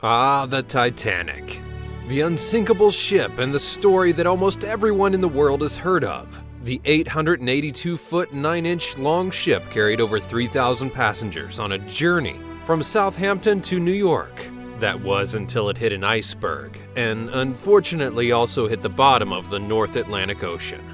Ah, the Titanic. The unsinkable ship and the story that almost everyone in the world has heard of. The 882-foot 9-inch long ship carried over 3,000 passengers on a journey from Southampton to New York. That was until it hit an iceberg, and unfortunately also hit the bottom of the North Atlantic Ocean.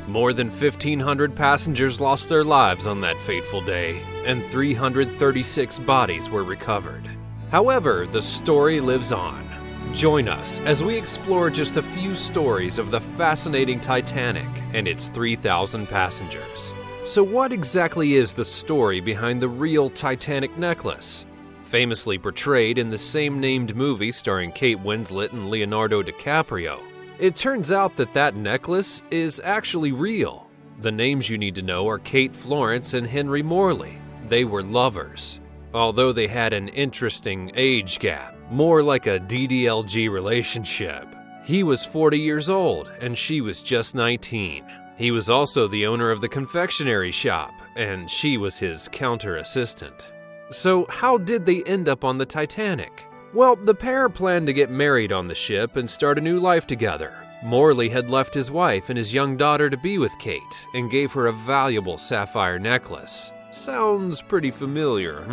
More than 1,500 passengers lost their lives on that fateful day, and 336 bodies were recovered. However, the story lives on. Join us as we explore just a few stories of the fascinating Titanic and its 3,000 passengers. So what exactly is the story behind the real Titanic necklace? Famously portrayed in the same named movie starring Kate Winslet and Leonardo DiCaprio, it turns out that that necklace is actually real. The names you need to know are Kate Florence and Henry Morley. They were lovers, although they had an interesting age gap, more like a DDLG relationship. He was 40 years old and she was just 19. He was also the owner of the confectionery shop, and she was his counter assistant. So how did they end up on the Titanic? Well, the pair planned to get married on the ship and start a new life together. Morley had left his wife and his young daughter to be with Kate and gave her a valuable sapphire necklace. Sounds pretty familiar,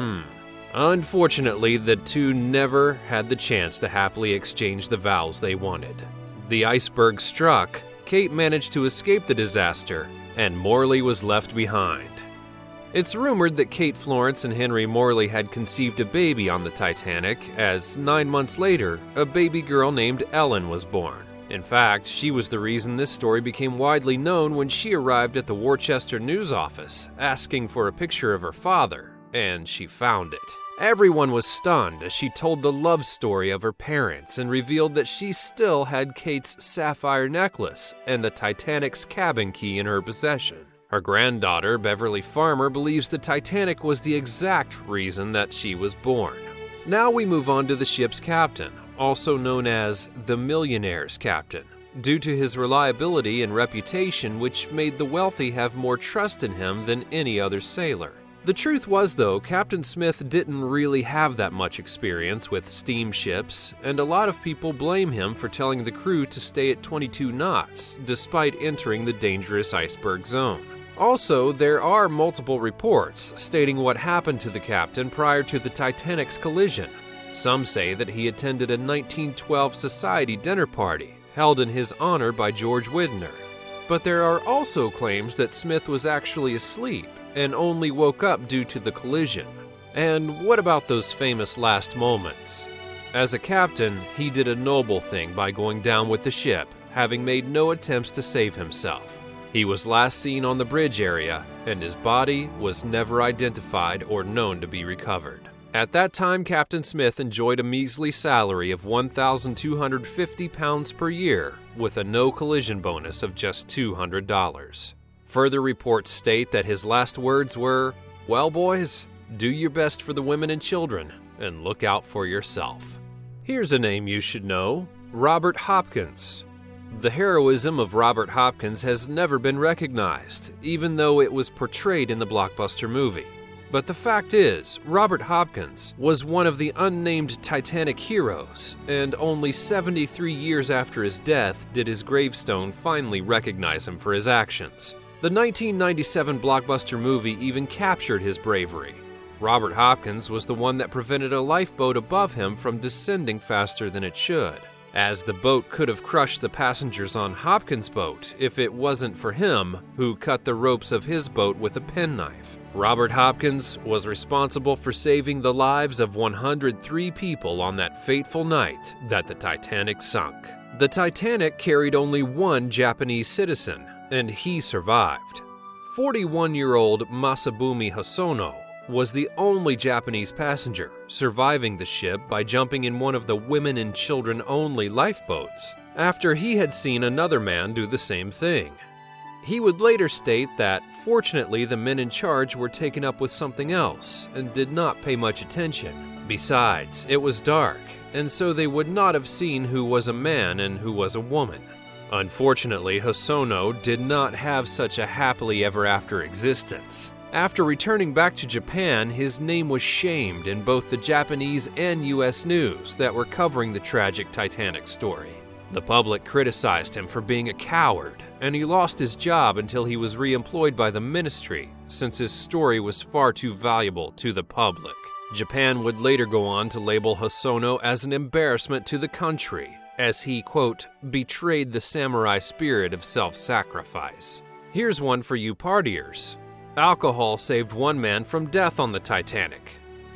Unfortunately, the two never had the chance to happily exchange the vows they wanted. The iceberg struck, Kate managed to escape the disaster, and Morley was left behind. It's rumored that Kate Florence and Henry Morley had conceived a baby on the Titanic, as 9 months later, a baby girl named Ellen was born. In fact, she was the reason this story became widely known when she arrived at the Worcester news office, asking for a picture of her father, and she found it. Everyone was stunned as she told the love story of her parents and revealed that she still had Kate's sapphire necklace and the Titanic's cabin key in her possession. Her granddaughter, Beverly Farmer, believes the Titanic was the exact reason that she was born. Now we move on to the ship's captain, also known as the Millionaires Captain, due to his reliability and reputation, which made the wealthy have more trust in him than any other sailor. The truth was, though, Captain Smith didn't really have that much experience with steamships, and a lot of people blame him for telling the crew to stay at 22 knots, despite entering the dangerous iceberg zone. Also, there are multiple reports stating what happened to the captain prior to the Titanic's collision. Some say that he attended a 1912 society dinner party held in his honor by George Widner. But there are also claims that Smith was actually asleep and only woke up due to the collision. And what about those famous last moments? As a captain, he did a noble thing by going down with the ship, having made no attempts to save himself. He was last seen on the bridge area, and his body was never identified or known to be recovered. At that time, Captain Smith enjoyed a measly salary of £1,250 per year, with a no-collision bonus of just $200. Further reports state that his last words were, "Well, boys, do your best for the women and children, and look out for yourself." Here's a name you should know: Robert Hopkins. The heroism of Robert Hopkins has never been recognized, even though it was portrayed in the blockbuster movie. But the fact is, Robert Hopkins was one of the unnamed Titanic heroes, and only 73 years after his death did his gravestone finally recognize him for his actions. The 1997 blockbuster movie even captured his bravery. Robert Hopkins was the one that prevented a lifeboat above him from descending faster than it should, as the boat could have crushed the passengers on Hopkins' boat if it wasn't for him, who cut the ropes of his boat with a penknife. Robert Hopkins was responsible for saving the lives of 103 people on that fateful night that the Titanic sunk. The Titanic carried only one Japanese citizen, and he survived. 41-year-old Masabumi Hosono was the only Japanese passenger, surviving the ship by jumping in one of the women and children only lifeboats, after he had seen another man do the same thing. He would later state that, fortunately, the men in charge were taken up with something else and did not pay much attention. Besides, it was dark, and so they would not have seen who was a man and who was a woman. Unfortunately, Hosono did not have such a happily ever after existence. After returning back to Japan, his name was shamed in both the Japanese and US news that were covering the tragic Titanic story. The public criticized him for being a coward, and he lost his job until he was re-employed by the ministry, since his story was far too valuable to the public. Japan would later go on to label Hosono as an embarrassment to the country, as he, quote, betrayed the samurai spirit of self-sacrifice. Here's one for you partiers. Alcohol saved one man from death on the Titanic.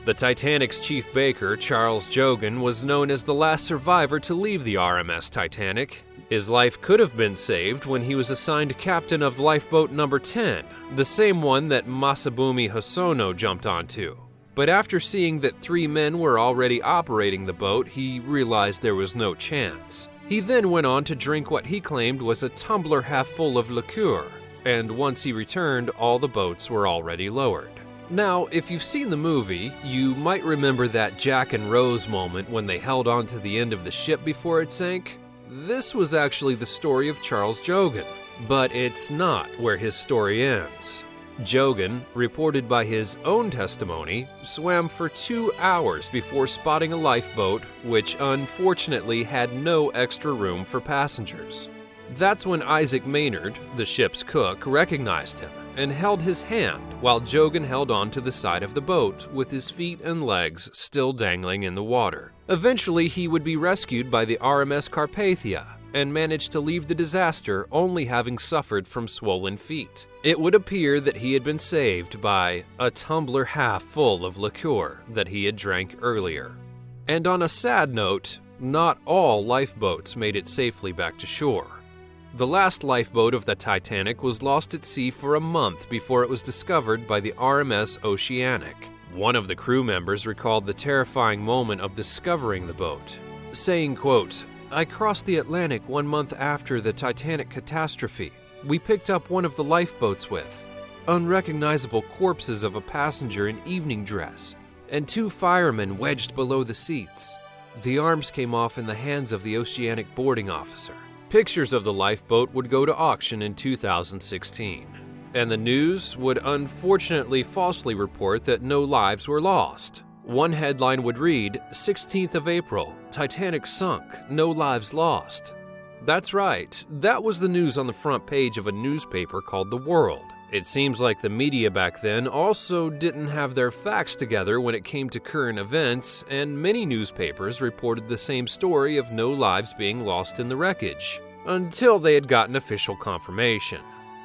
The Titanic's chief baker, Charles Jogan, was known as the last survivor to leave the RMS Titanic. His life could have been saved when he was assigned captain of lifeboat number 10, the same one that Masabumi Hosono jumped onto. But after seeing that 3 men were already operating the boat, he realized there was no chance. He then went on to drink what he claimed was a tumbler half full of liqueur, and once he returned, all the boats were already lowered. Now, if you've seen the movie, you might remember that Jack and Rose moment when they held on to the end of the ship before it sank. This was actually the story of Charles Jogan, but it's not where his story ends. Jogan, reported by his own testimony, swam for 2 hours before spotting a lifeboat, which unfortunately had no extra room for passengers. That's when Isaac Maynard, the ship's cook, recognized him and held his hand while Jogan held on to the side of the boat with his feet and legs still dangling in the water. Eventually, he would be rescued by the RMS Carpathia and managed to leave the disaster only having suffered from swollen feet. It would appear that he had been saved by a tumbler half full of liqueur that he had drank earlier. And on a sad note, not all lifeboats made it safely back to shore. The last lifeboat of the Titanic was lost at sea for a month before it was discovered by the RMS Oceanic. One of the crew members recalled the terrifying moment of discovering the boat, saying, quote, "I crossed the Atlantic 1 month after the Titanic catastrophe. We picked up one of the lifeboats with unrecognizable corpses of a passenger in evening dress and 2 firemen wedged below the seats. The arms came off in the hands of the Oceanic boarding officer." Pictures of the lifeboat would go to auction in 2016, and the news would unfortunately falsely report that no lives were lost. One headline would read, 16th of April, Titanic sunk, no lives lost. That's right, that was the news on the front page of a newspaper called The World. It seems like the media back then also didn't have their facts together when it came to current events, and many newspapers reported the same story of no lives being lost in the wreckage, until they had gotten official confirmation.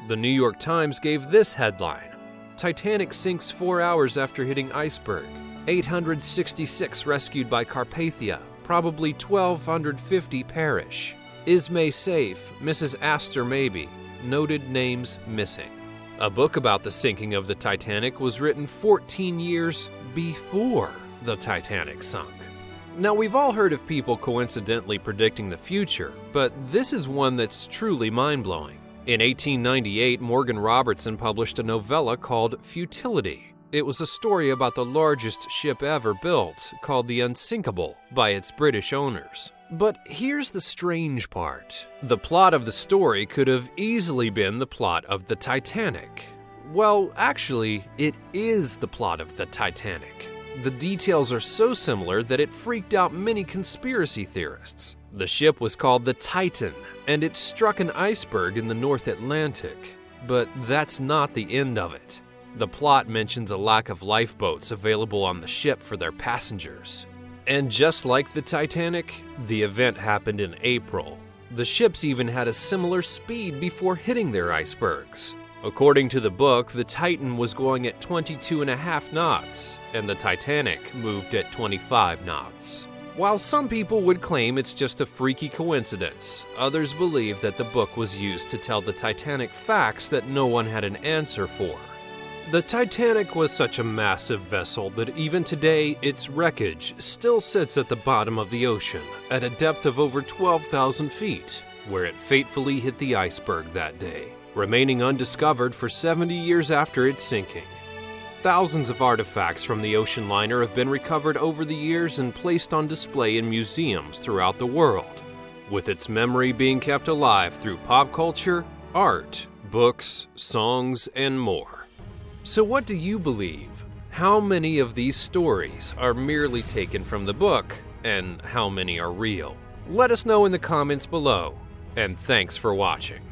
The New York Times gave this headline, Titanic sinks 4 hours after hitting iceberg. 866 rescued by Carpathia, probably 1,250 perish. Ismay safe, Mrs. Astor maybe, noted names missing. A book about the sinking of the Titanic was written 14 years before the Titanic sunk. Now, we've all heard of people coincidentally predicting the future, but this is one that's truly mind-blowing. In 1898, Morgan Robertson published a novella called Futility. It was a story about the largest ship ever built, called the Unsinkable, by its British owners. But here's the strange part. The plot of the story could have easily been the plot of the Titanic. Well, actually, it is the plot of the Titanic. The details are so similar that it freaked out many conspiracy theorists. The ship was called the Titan, and it struck an iceberg in the North Atlantic. But that's not the end of it. The plot mentions a lack of lifeboats available on the ship for their passengers. And just like the Titanic, the event happened in April. The ships even had a similar speed before hitting their icebergs. According to the book, the Titan was going at 22.5 knots, and the Titanic moved at 25 knots. While some people would claim it's just a freaky coincidence, others believe that the book was used to tell the Titanic facts that no one had an answer for. The Titanic was such a massive vessel that even today, its wreckage still sits at the bottom of the ocean at a depth of over 12,000 feet, where it fatefully hit the iceberg that day, remaining undiscovered for 70 years after its sinking. Thousands of artifacts from the ocean liner have been recovered over the years and placed on display in museums throughout the world, with its memory being kept alive through pop culture, art, books, songs, and more. So what do you believe? How many of these stories are merely taken from the book, and how many are real? Let us know in the comments below, and thanks for watching.